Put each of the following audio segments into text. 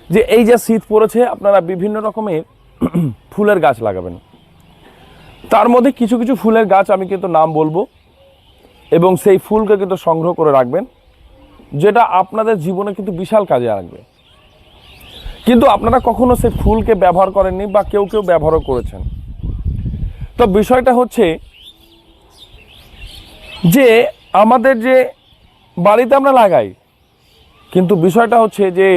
যে এই যে শীত পড়েছে, আপনারা বিভিন্ন রকমের ফুলের গাছ লাগাবেন। তার মধ্যে কিছু কিছু ফুলের গাছ আমি কিন্তু নাম বলবো, এবং সেই ফুলকে কিন্তু সংগ্রহ করে রাখবেন, যেটা আপনাদের জীবনে কিন্তু বিশাল কাজে লাগবে। কিন্তু আপনারা কখনো সেই ফুলকে ব্যবহার করেননি, বা কেউ কেউ ব্যবহারও করেছেন। তো বিষয়টা হচ্ছে যে আমাদের যে বাড়িতে আমরা লাগাই, কিন্তু বিষয়টা হচ্ছে যে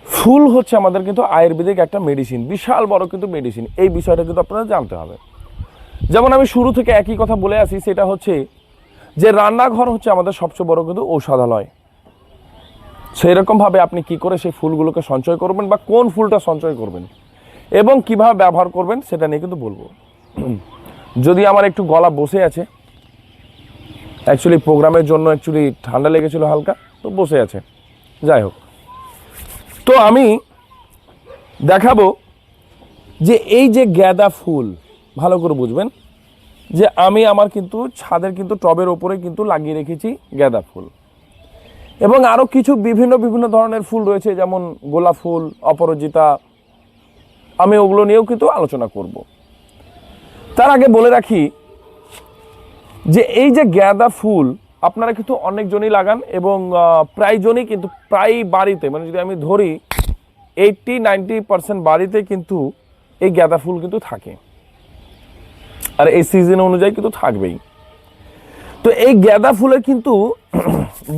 ফুল হচ্ছে আমাদের কিন্তু আয়ুর্বেদিক একটা মেডিসিন, বিশাল বড় কিন্তু মেডিসিন। এই বিষয়টা কিন্তু আপনারা জানতে হবে। যেমন আমি শুরু থেকে একই কথা বলে আসি, সেটা হচ্ছে যে রান্নাঘর হচ্ছে আমাদের সবচেয়ে বড় কিন্তু ঔষধালয়। সেই রকমভাবে আপনি কি করে সেই ফুলগুলোকে সঞ্চয় করবেন, বা কোন ফুলটা সঞ্চয় করবেন এবং কিভাবে ব্যবহার করবেন, সেটা নিয়ে কিন্তু বলবো। যদি আমার একটু গলা বসে আছে, অ্যাকচুয়ালি প্রোগ্রামের জন্য অ্যাকচুয়ালি ঠান্ডা লেগেছিল হালকা, তো বসে আছে। যাই হোক, তো আমি দেখাবো যে এই যে গাঁদা ফুল, ভালো করে বুঝবেন যে আমি আমার কিন্তু ছাদের কিন্তু টবের ওপরে কিন্তু লাগিয়ে রেখেছি গাঁদা ফুল, এবং আরও কিছু বিভিন্ন বিভিন্ন ধরনের ফুল রয়েছে, যেমন গোলাপ ফুল, অপরাজিতা। আমি ওগুলো নিয়েও কিন্তু আলোচনা করব। তার আগে বলে রাখি যে এই যে গাঁদা ফুল আপনারা কিন্তু অনেকজনই লাগান, এবং প্রায়জনই কিন্তু প্রায় বাড়িতে, মানে যদি আমি ধরি 80-90% বাড়িতে কিন্তু এই গাঁদা ফুল কিন্তু থাকে, আর এই সিজন অনুযায়ী কিন্তু থাকবেই। তো এই গাঁদা ফুলের কিন্তু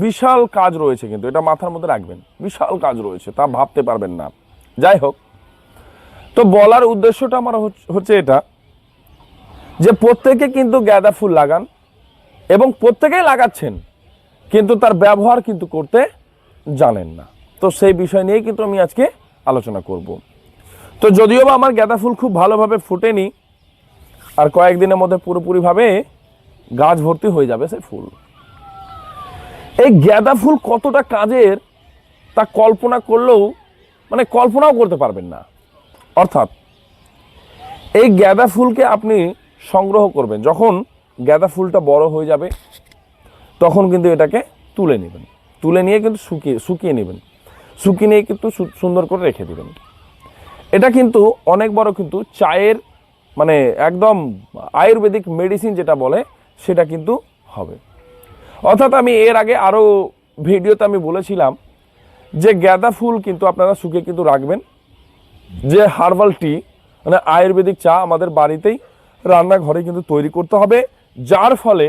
বিশাল কাজ রয়েছে, কিন্তু এটা মাথার মধ্যে রাখবেন, বিশাল কাজ রয়েছে, তা ভাবতে পারবেন না। যাই হোক, তো বলার উদ্দেশ্যটা আমার হচ্ছে এটা যে প্রত্যেকে কিন্তু গাঁদা ফুল লাগান, এবং প্রত্যেকেই লাগাচ্ছেন, কিন্তু তার ব্যবহার কিন্তু করতে জানেন না। তো সেই বিষয় নিয়েই কিন্তু আমি আজকে আলোচনা করব। তো যদিও বা আমার গাঁদা ফুল খুব ভালোভাবে ফোটেনি, আর কয়েকদিনের মধ্যে পুরোপুরিভাবে গাছ ভর্তি হয়ে যাবে সেই ফুল। এই গাঁদা ফুল কতটা কাজের তা কল্পনা করলেও, মানে কল্পনাও করতে পারবেন না। অর্থাৎ এই গাঁদা ফুলকে আপনি সংগ্রহ করবেন, যখন গাঁদা ফুলটা বড় হয়ে যাবে তখন কিন্তু এটাকে তুলে নেবেন, তুলে নিয়ে কিন্তু শুকিয়ে নেবেন, শুকিয়ে নিয়ে কিন্তু সুন্দর করে রেখে দেবেন। এটা কিন্তু অনেক বড় কিন্তু চায়ের, মানে একদম আয়ুর্বেদিক মেডিসিন যেটা বলে, সেটা কিন্তু হবে। অর্থাৎ আমি এর আগে আরও ভিডিওতে আমি বলেছিলাম যে গাঁদা ফুল কিন্তু আপনারা শুকিয়ে কিন্তু রাখবেন, যে হার্বাল টি, মানে আয়ুর্বেদিক চা আমাদের বাড়িতেই রান্নাঘরে কিন্তু তৈরি করতে হবে, যার ফলে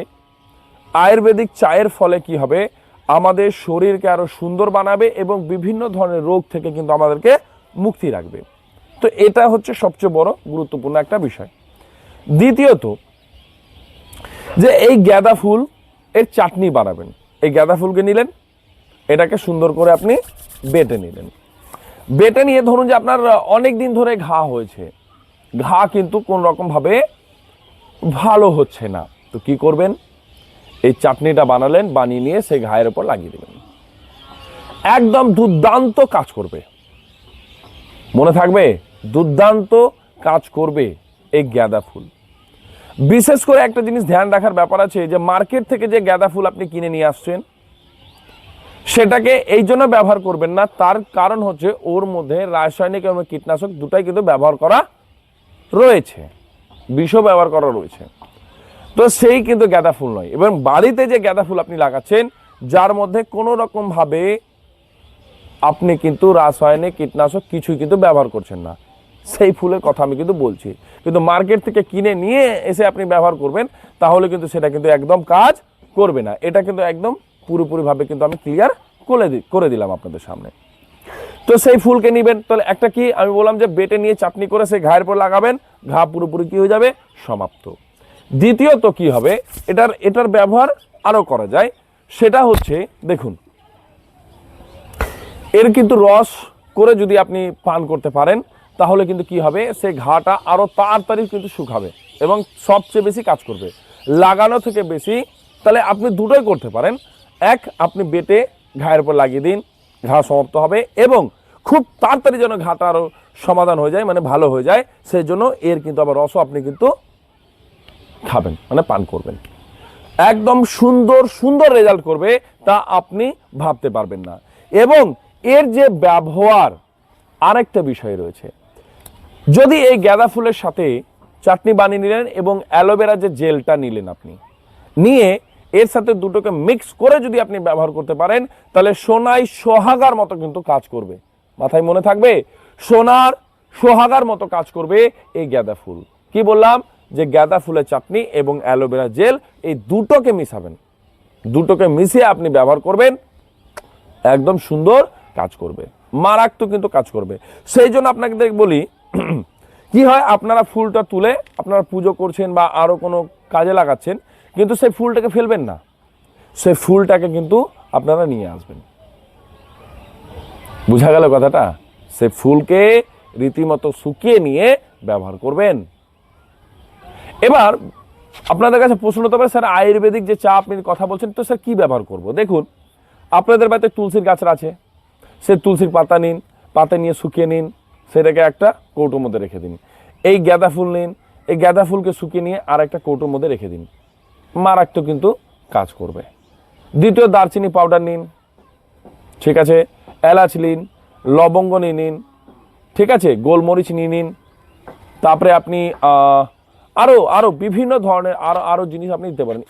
আয়ুর্বেদিক চায়ের ফলে কি হবে, আমাদের শরীরকে আরও সুন্দর বানাবে এবং বিভিন্ন ধরনের রোগ থেকে কিন্তু আমাদেরকে মুক্তি রাখবে। তো এটা হচ্ছে সবচেয়ে বড় গুরুত্বপূর্ণ একটা বিষয়। দ্বিতীয়ত, যে এই গাঁদা ফুল এর চাটনি বানাবেন। এই গাঁদা ফুলকে নিলেন, এটাকে সুন্দর করে আপনি বেটে নিলেন। বেটে নিয়ে ধরুন যে আপনার অনেক দিন ধরে ঘা হয়েছে, ঘা কিন্তু কোন রকমভাবে ভালো হচ্ছে না, তো কি করবেন, এই চাটনিটা বানালেন, বানিয়ে নিয়ে সেই ঘায়ের উপর লাগিয়ে দেবেন। একদম দুর্দান্ত কাজ করবে, মনে থাকবে, দুর্দান্ত কাজ করবে এই গাঁদা ফুল। বিশেষ করে একটা জিনিস ধ্যান রাখার ব্যাপার আছে, যে মার্কেট থেকে যে গাঁদা ফুল আপনি কিনে নিয়ে আসছেন, সেটাকে এই জন্য ব্যবহার করবেন না, তার কারণ হচ্ছে ওর মধ্যে রাসায়নিক এবং কীটনাশক দুটাই কিন্তু ব্যবহার করা রয়েছে, বিষও ব্যবহার করা রয়েছে। তো সেই কিন্তু গাঁদা ফুল নয়। এবং বাড়িতে যে গাঁদা ফুল আপনি লাগাচ্ছেন, যার মধ্যে কোনো রকমভাবে আপনি কিন্তু রাসায়নিক কীটনাশক কিছুই কিন্তু ব্যবহার করছেন না, সেই ফুলের কথা আমি কিন্তু বলছি। কিন্তু মার্কেট থেকে কিনে নিয়ে এসে আপনি ব্যবহার করবেন, তাহলে কিন্তু সেটা কিন্তু একদম কাজ করবে না। এটা কিন্তু একদম পুরোপুরিভাবে কিন্তু আমি ক্লিয়ার করে দিলাম আপনাদের সামনে। তো সেই ফুলকে নেবেন, তাহলে একটা কি আমি বললাম যে বেটে নিয়ে চাটনি করে সেই ঘায়ের পর লাগাবেন, ঘা পুরোপুরি কি হয়ে যাবে, সমাপ্ত। দ্বিতীয়ত কি হবে, এটার ব্যবহার আরো করা যায়, সেটা হচ্ছে দেখুন, এর কিন্তু রস করে যদি আপনি পান করতে পারেন, তাহলে কিন্তু কি হবে, সেই ঘাটা আরো তাড়াতাড়ি কিন্তু শুকাবে এবং সবচেয়ে বেশি কাজ করবে লাগানো থেকে বেশি। তাহলে আপনি দুটোই করতে পারেন, এক, আপনি বেটে ঘায়ের উপর লাগিয়ে দিন, ঘা সমাপ্ত হবে, এবং খুব তাড়াতাড়ি যেন ঘাটা আরো সমাধান হয়ে যায়, মানে ভালো হয়ে যায়, সেই জন্য এর কিন্তু আবার রসও আপনি কিন্তু খাবেন, মানে পান করবেন। একদম সুন্দর সুন্দর রেজাল্ট করবে, তা আপনি ভাবতে পারবেন না। এবং এর যে ব্যবহার আরেকটা বিষয় রয়েছে। যদি এই গাঁদা ফুলের সাথে চাটনি বানিয়ে নিলেন এবং অ্যালোভেরা যে জেলটা নিলেন, আপনি নিয়ে এর সাথে দুটোকে মিক্স করে যদি আপনি ব্যবহার করতে পারেন, তাহলে সোনায় সোহাগার মতো কিন্তু কাজ করবে। মাথায় মনে থাকবে, সোনার সোহাগার মতো কাজ করবে এই গাঁদা ফুল। কি বললাম? যে গাঁদা ফুলের চাটনি এবং অ্যালোভেরা জেল, এই দুটোকে মিশাবেন, দুটোকে মিশিয়ে আপনি ব্যবহার করবেন, একদম সুন্দর কাজ করবে, মারাত্মক কিন্তু কাজ করবে। সেই জন্য আপনাকে বলি, কি হয়, আপনারা ফুলটা তুলে আপনারা পুজো করছেন বা আরো কোনো কাজে লাগাচ্ছেন, কিন্তু সেই ফুলটাকে ফেলবেন না, সেই ফুলটাকে কিন্তু আপনারা নিয়ে আসবেন। বুঝা গেল কথাটা? সেই ফুলকে রীতিমতো শুকিয়ে নিয়ে ব্যবহার করবেন। এবার আপনাদের কাছে প্রশ্ন হতে পারে, স্যার আয়ুর্বেদিক যে চা আপনি কথা বলছেন, তো স্যার কি ব্যবহার করব? দেখুন, আপনাদের বাড়িতে তুলসীর গাছ আছে, সে তুলসীর পাতা নিন, পাতা নিয়ে শুকিয়ে নিন, সেটাকে একটা কৌটোর মধ্যে রেখে দিন। এই গাঁদা ফুল নিন, এই গাঁদা ফুলকে শুকিয়ে নিয়ে আর একটা কৌটোর মধ্যে রেখে দিন, মারাত্মক কিন্তু কাজ করবে। দ্বিতীয়, দারচিনি পাউডার নিন, ঠিক আছে, এলাচ নিন, লবঙ্গ নিয়ে নিন, ঠিক আছে, গোলমরিচ নিয়ে নিন, তারপরে আপনি আরো আরো বিভিন্ন ধরনের আরো জিনিস আপনি দিতে পারেন।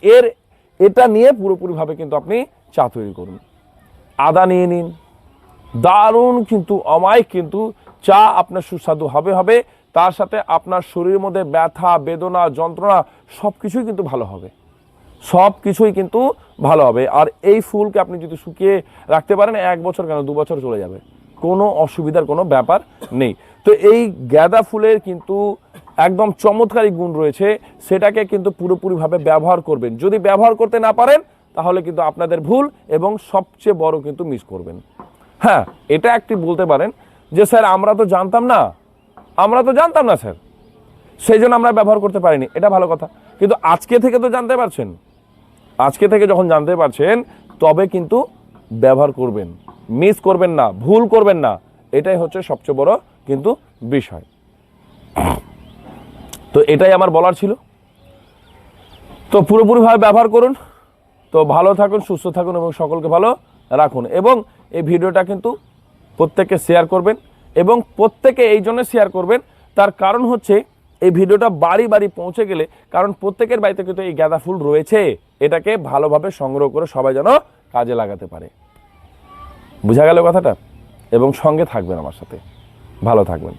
এটা নিয়ে পুরোপুরিভাবে কিন্তু আপনি চা তৈরি করুন। আদা নিয়ে নিন, দারুণ কিন্তু অমায়িক কিন্তু চা আপনার সুস্বাদু হবে। তার সাথে আপনার শরীরের মধ্যে ব্যথা, বেদনা, যন্ত্রণা সবকিছুই কিন্তু ভালো হবে, সবকিছুই কিন্তু ভালো হবে। আর এই ফুলকে আপনি যদি শুকিয়ে রাখতে পারেন, 1 বছর কেন 2 বছর চলে যাবে, কোনো অসুবিধার কোনো ব্যাপার নেই। তো এই গাঁদা ফুলের কিন্তু একদম চমৎকারী গুণ রয়েছে, সেটাকে কিন্তু পুরোপুরিভাবে ব্যবহার করবেন। যদি ব্যবহার করতে না পারেন, তাহলে কিন্তু আপনাদের ভুল এবং সবচেয়ে বড় কিন্তু মিস করবেন। হ্যাঁ, এটা একটি বলতে পারেন যে স্যার আমরা তো জানতাম না স্যার, সেই জন্য আমরা ব্যবহার করতে পারিনি, এটা ভালো কথা। কিন্তু আজকে থেকে তো জানতে পারছেন, আজকে থেকে যখন জানতে পারছেন, তবে কিন্তু ব্যবহার করবেন, মিস করবেন না, ভুল করবেন না, এটাই হচ্ছে সবচেয়ে বড় কিন্তু বিষয়। তো এটাই আমার বলার ছিল। তো পুরোপুরিভাবে ব্যবহার করুন। তো ভালো থাকুন, সুস্থ থাকুন এবং সকলকে ভালো রাখুন। এবং এই ভিডিওটা কিন্তু প্রত্যেককে শেয়ার করবেন, এবং প্রত্যেকে এই জন্য শেয়ার করবেন, তার কারণ হচ্ছে এই ভিডিওটা বাড়ি বাড়ি পৌঁছে গেলে, কারণ প্রত্যেকের বাড়িতে কিন্তু এই গাঁদা ফুল রয়েছে, এটাকে ভালোভাবে সংগ্রহ করে সবাই যেন কাজে লাগাতে পারে। বুঝা গেল কথাটা? এবং সঙ্গে থাকবেন আমার সাথে, ভালো থাকবেন।